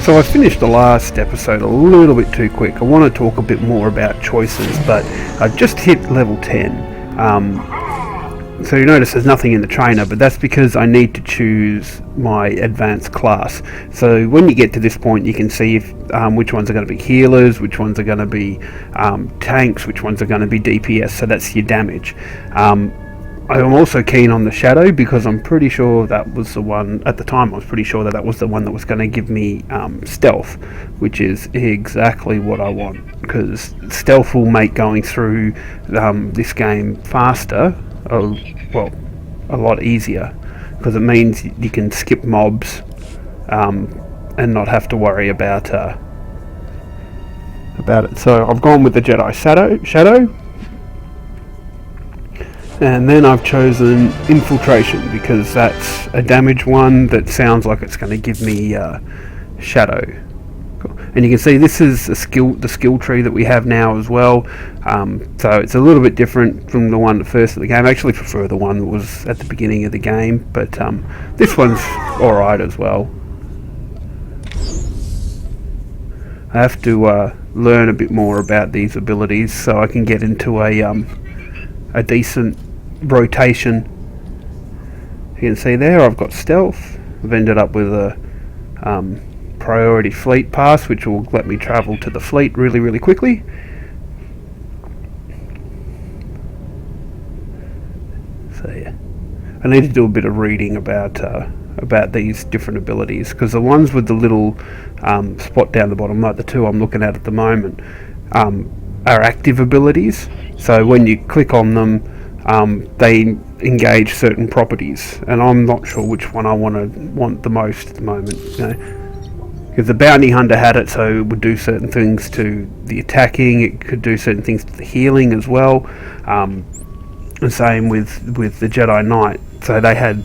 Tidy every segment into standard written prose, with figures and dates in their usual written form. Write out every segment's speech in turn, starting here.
So I finished the last episode a little bit too quick. I want to talk a bit more about choices, but I've just hit level 10. So you notice there's nothing in the trainer, but that's because I need to choose my advanced class. So when you get to this point, you can see if, which ones are going to be healers, which ones are going to be tanks, which ones are going to be DPS, so that's your damage. I'm also keen on the shadow because I'm pretty sure that was the one, at the time I was pretty sure that was the one that was going to give me stealth, which is exactly what I want, because stealth will make going through this game faster, well, a lot easier, because it means you can skip mobs and not have to worry about it. So I've gone with the Jedi Shadow. And then I've chosen Infiltration because that's a damage one that sounds like it's going to give me Shadow. Cool. And you can see this is the skill tree that we have now as well. So it's a little bit different from the one at first of the game. I actually prefer the one that was at the beginning of the game, but this one's alright as well. I have to learn a bit more about these abilities so I can get into a decent rotation. You can see there I've got stealth. I've ended up with a priority fleet pass, which will let me travel to the fleet really quickly. So yeah, I need to do a bit of reading about these different abilities, because the ones with the little spot down the bottom, like the two I'm looking at the moment, are active abilities. So when you click on them, they engage certain properties, and I'm not sure which one I want the most at the moment. You know, because the bounty hunter had it, so it would do certain things to the attacking. It could do certain things to the healing as well. The same with the Jedi Knight. So they had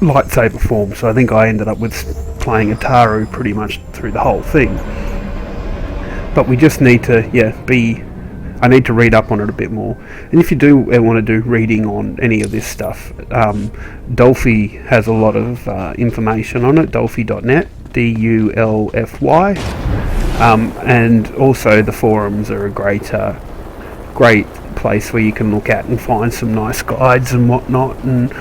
lightsaber form. So I think I ended up with playing Ataru pretty much through the whole thing. But we just need to, I need to read up on it a bit more. And if you do want to do reading on any of this stuff, Dolphy has a lot of information on it, dolphy.net, D-U-L-F-Y. And also the forums are a great place where you can look at and find some nice guides and whatnot. And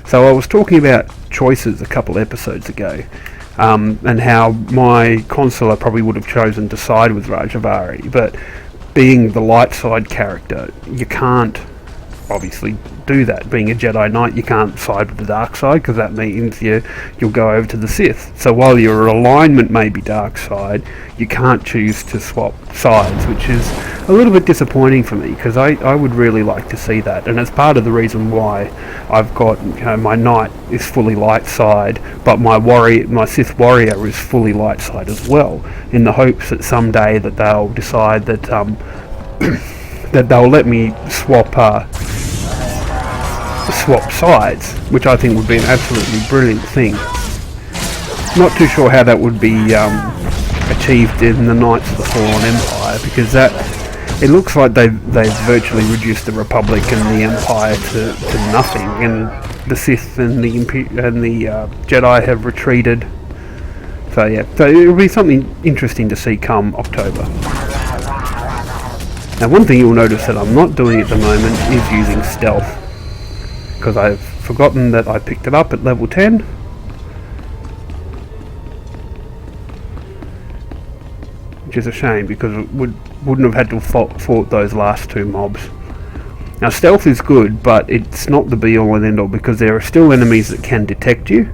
so I was talking about choices a couple episodes ago. And how my consular probably would have chosen to side with Rajavari, but being the light side character, you can't obviously do that. Being a Jedi Knight, you can't side with the dark side, because that means you'll go over to the Sith. So while your alignment may be dark side, you can't choose to swap sides, which is a little bit disappointing for me, because I would really like to see that. And it's part of the reason why I've got, my Knight is fully light side, but my Sith warrior is fully light side as well, in the hopes that someday that they'll decide that that they'll let me swap sides, which I think would be an absolutely brilliant thing. Not too sure how that would be achieved in the Knights of the Fallen Empire, because it looks like they've virtually reduced the Republic and the Empire to nothing, and the Sith and the Jedi have retreated. So yeah, so it'll be something interesting to see come October. Now, one thing you'll notice that I'm not doing at the moment is using stealth, because I've forgotten that I picked it up at level 10. Which is a shame, because it wouldn't have had to fought those last two mobs. Now, stealth is good, but it's not the be-all and end-all, because there are still enemies that can detect you.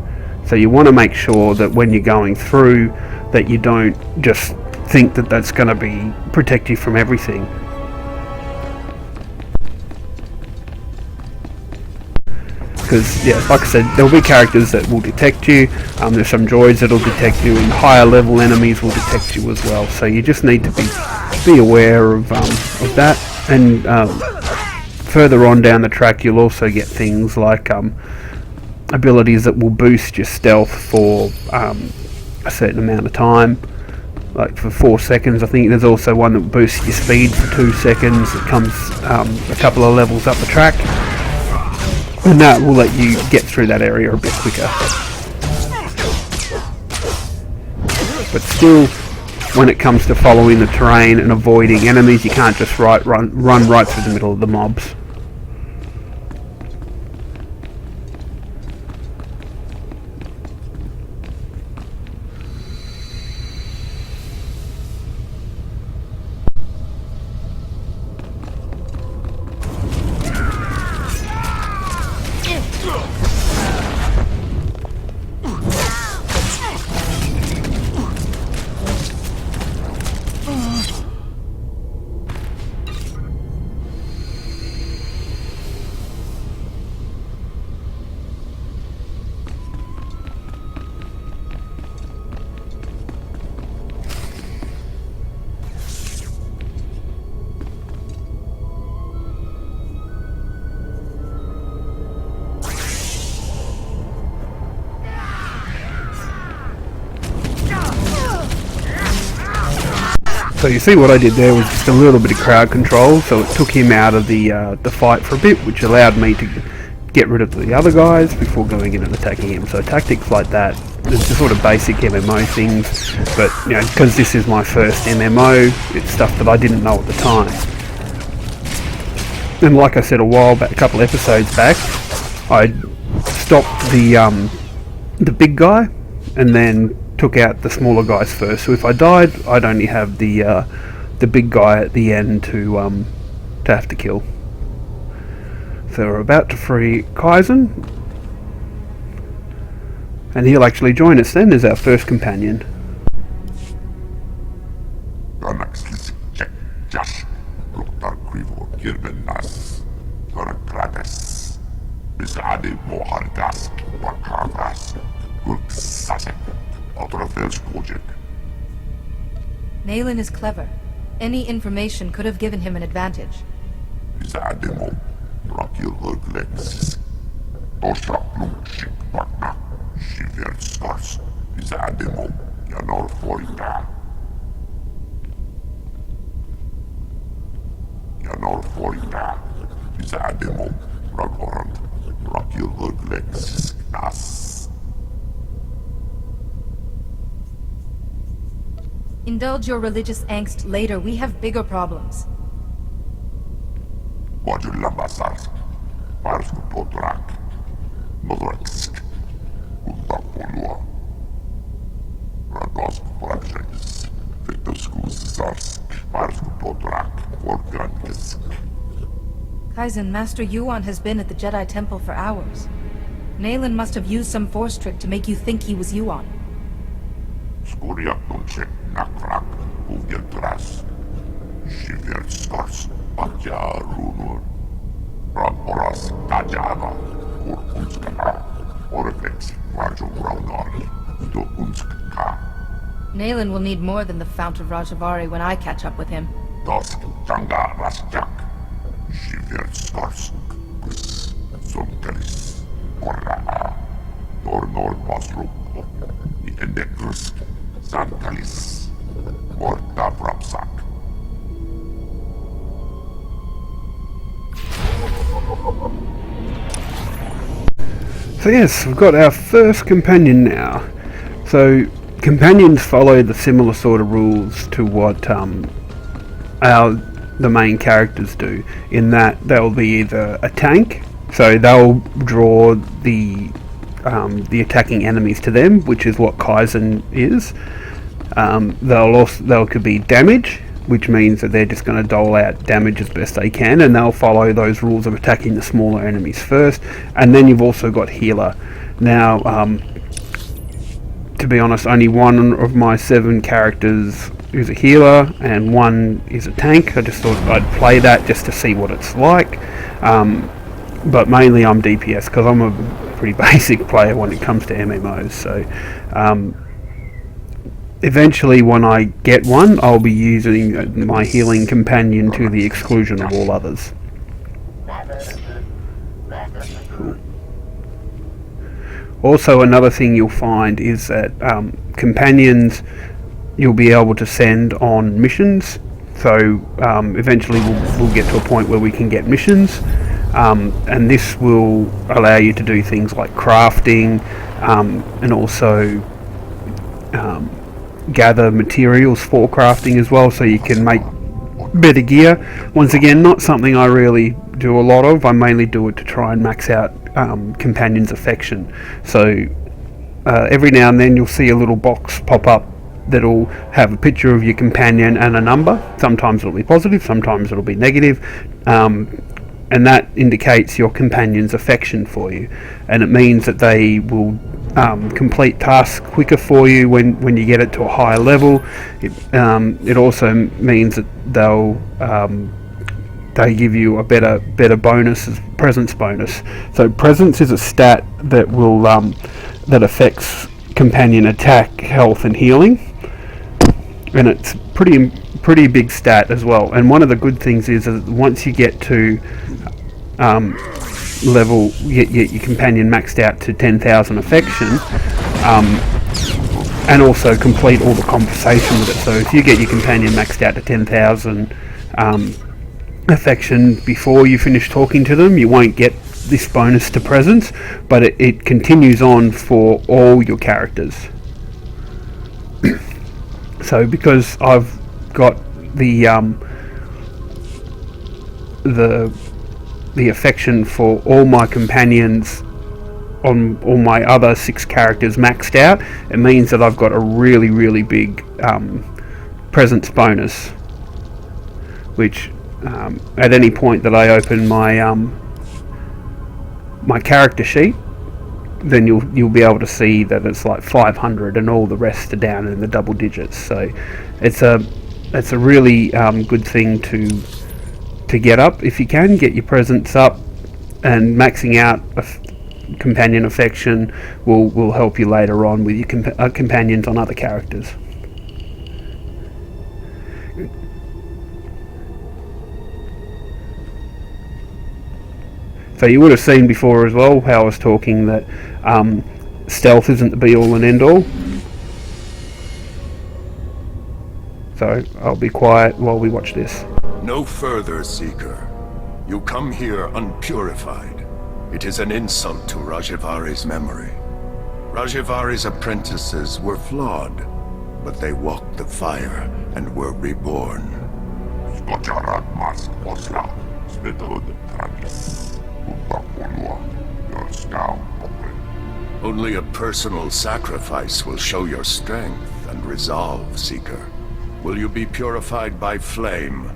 So you want to make sure that when you're going through, that you don't just think that that's going to protect you from everything. Because, yeah, like I said, there'll be characters that will detect you. There's some droids that'll detect you, and higher level enemies will detect you as well. So you just need to be aware of that. And further on down the track, you'll also get things like abilities that will boost your stealth for a certain amount of time. Like for 4 seconds. I think there's also one that boosts your speed for 2 seconds. It comes a couple of levels up the track. and that will let you get through that area a bit quicker. But still, when it comes to following the terrain and avoiding enemies, you can't just run right through the middle of the mobs. So you see what I did there was just a little bit of crowd control, so it took him out of the fight for a bit, which allowed me to get rid of the other guys before going in and attacking him. So tactics like that, it's the sort of basic MMO things, but you know, because this is my first MMO, it's stuff that I didn't know at the time. And like I said a couple episodes back, I stopped the big guy and then took out the smaller guys first. So if I died, I'd only have the big guy at the end to have to kill. So we're about to free Tython, and he'll actually join us then as our first companion. Nayland is clever. Any information could have given him an advantage. Indulge your religious angst later. We have bigger problems. Tython, Master Yuan has been at the Jedi Temple for hours. Nayland must have used some force trick to make you think he was Yuan. Nayland will need more than the Fount of Rajavari when I catch up with him. So yes, we've got our first companion now. So companions follow the similar sort of rules to what the main characters do, in that they'll be either a tank, so they'll draw the attacking enemies to them, which is what Tython is. They'll could be damage, which means that they're just going to dole out damage as best they can, and they'll follow those rules of attacking the smaller enemies first. And then you've also got healer. Now, to be honest, only one of my 7 characters is a healer and one is a tank. I just thought I'd play that just to see what it's like. But mainly I'm DPS because I'm a pretty basic player when it comes to MMOs. So eventually when I get one, I'll be using my healing companion to the exclusion of all others. Cool. Also, another thing you'll find is that companions you'll be able to send on missions. So eventually we'll get to a point where we can get missions, and this will allow you to do things like crafting, and also gather materials for crafting as well, so you can make better gear. Once again, not something I really do a lot of. I mainly do it to try and max out Companion's affection. So every now and then you'll see a little box pop up that'll have a picture of your companion and a number. Sometimes it'll be positive, sometimes it'll be negative, and that indicates your companion's affection for you, and it means that they will complete tasks quicker for you when you get it to a higher level. It also means that they give you a better bonus, as presence bonus. So presence is a stat that will that affects companion attack, health, and healing, and it's pretty big stat as well. And one of the good things is that once you get to level, get your companion maxed out to 10,000 affection, and also complete all the conversation with it. So if you get your companion maxed out to 10,000 affection before you finish talking to them, you won't get this bonus to presence, but it continues on for all your characters. So because I've got the affection for all my companions on all my other 6 characters maxed out, it means that I've got a really big presence bonus, which at any point that I open my my character sheet, then you'll be able to see that it's like 500 and all the rest are down in the double digits. So it's a really good thing to get up. If you can get your presence up, and maxing out companion affection will help you later on with your companions on other characters. So you would have seen before as well how I was talking that stealth isn't the be all and end all. So I'll be quiet while we watch this. No further, Seeker. You come here unpurified. It is an insult to Rajivari's memory. Rajivari's apprentices were flawed, but they walked the fire and were reborn. Only a personal sacrifice will show your strength and resolve, Seeker. Will you be purified by flame?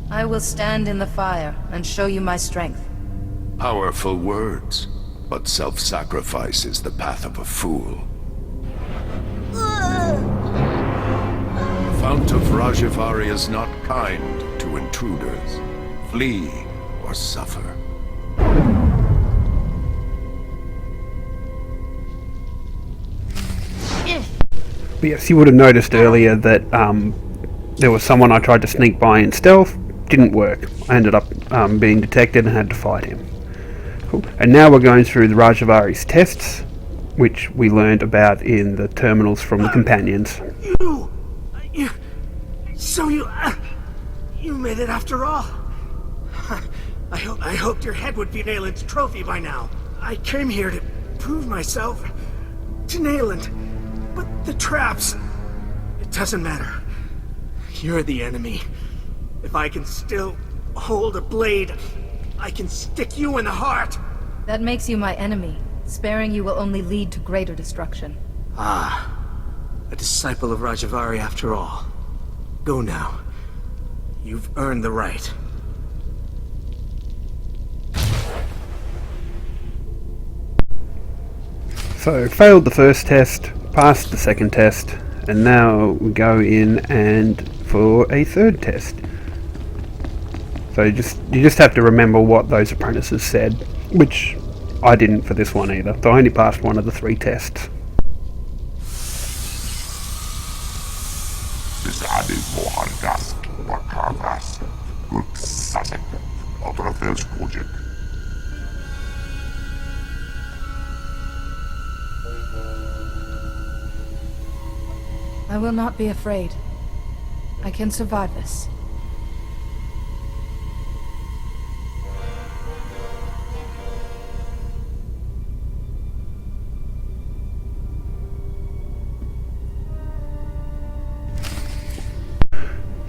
I will stand in the fire and show you my strength. Powerful words, but self-sacrifice is the path of a fool. The Fount of Rajivari is not kind to intruders. Flee or suffer. But yes, you would have noticed earlier that there was someone I tried to sneak by in stealth. Didn't work. I ended up being detected and had to fight him. Cool. And now we're going through the Rajivari's tests, which we learned about in the terminals from the companions. You made it after all. I hoped your head would be Nayland's trophy by now. I came here to prove myself to Nayland, but the traps, it doesn't matter. You're the enemy. If I can still hold a blade, I can stick you in the heart. That makes you my enemy. Sparing you will only lead to greater destruction. Ah, a disciple of Rajivari after all. Go now. You've earned the right. So, failed the first test, passed the second test, and now we go in and for a third test. So you just have to remember what those apprentices said, which I didn't for this one either. So I only passed one of the 3 tests. I will not be afraid. I can survive this.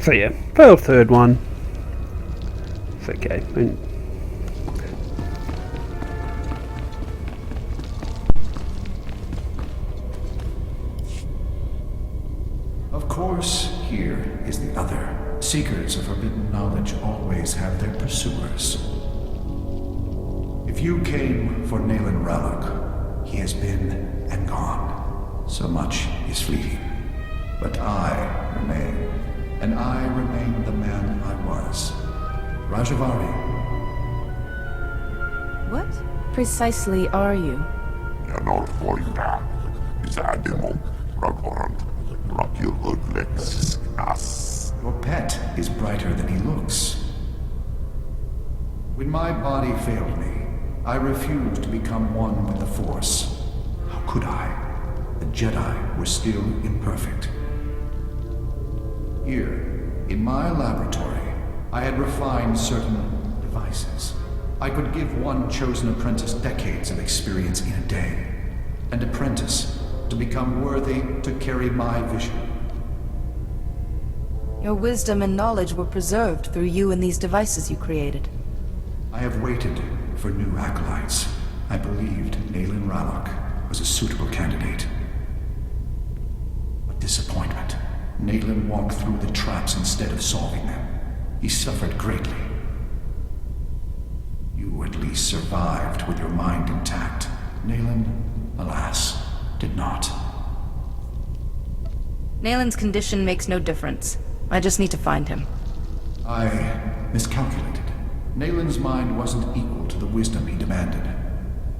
So yeah, failed third one. It's okay. Of course, here is the other. Seekers of forbidden knowledge always have their pursuers. If you came for Nayland Ralloc, he has been and gone. So much is fleeting. But I remain, and I remain the man I was. Rajavari. What precisely are you? Your pet is brighter than he looks. When my body failed me, I refused to become one with the Force. How could I? The Jedi were still imperfect. Here, in my laboratory, I had refined certain devices. I could give one chosen apprentice decades of experience in a day. An apprentice to become worthy to carry my vision. Your wisdom and knowledge were preserved through you and these devices you created. I have waited for new acolytes. I believed Nayland Ralloc was a suitable candidate. What disappointment. Nayland walked through the traps instead of solving them. He suffered greatly. You at least survived with your mind intact. Nayland, alas, did not. Nayland's condition makes no difference. I just need to find him. I miscalculated. Nayland's mind wasn't equal to the wisdom he demanded.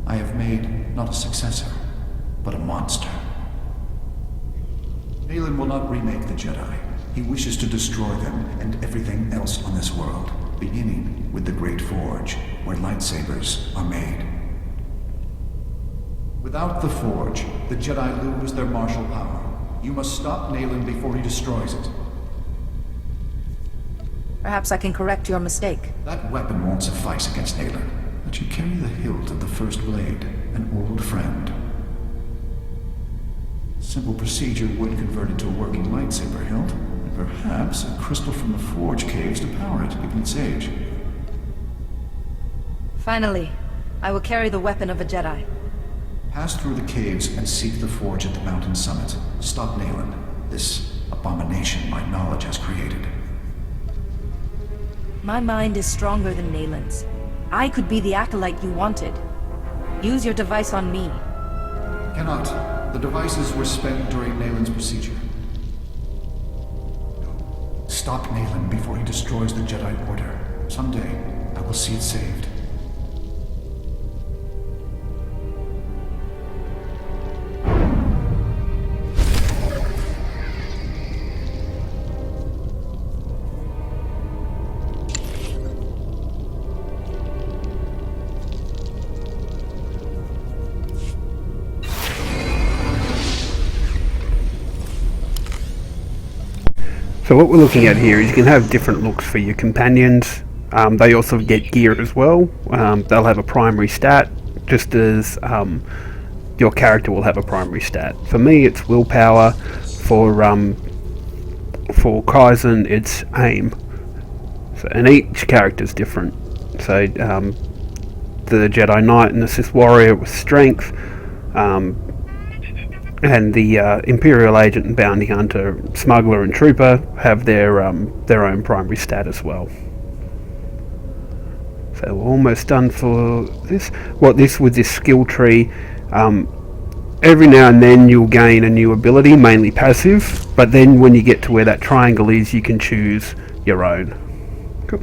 I have made not a successor, but a monster. Nayland will not remake the Jedi. He wishes to destroy them and everything else on this world, beginning with the Great Forge, where lightsabers are made. Without the Forge, the Jedi lose their martial power. You must stop Nayland before he destroys it. Perhaps I can correct your mistake. That weapon won't suffice against Nayland, but you carry the hilt of the First Blade, an old friend. Simple procedure would convert it to a working lightsaber hilt, and perhaps a crystal from the Forge caves to power it, given its age. Finally, I will carry the weapon of a Jedi. Pass through the caves and seek the Forge at the mountain summit. Stop Nayland, this abomination my knowledge has created. My mind is stronger than Nayland's. I could be the acolyte you wanted. Use your device on me. Cannot. The devices were spent during Nayland's procedure. No. Stop Nayland before he destroys the Jedi Order. Someday, I will see it saved. So what we're looking at here is you can have different looks for your companions. They also get gear as well. They'll have a primary stat, just as your character will have a primary stat. For me, it's willpower. For Kaizen, it's aim. So, and each character is different. So the Jedi Knight and the Sith Warrior with strength. And the Imperial Agent and Bounty Hunter, Smuggler and Trooper have their own primary stat as well. So we're almost done for this. With this skill tree, every now and then you'll gain a new ability, mainly passive, but then when you get to where that triangle is, you can choose your own. Cool.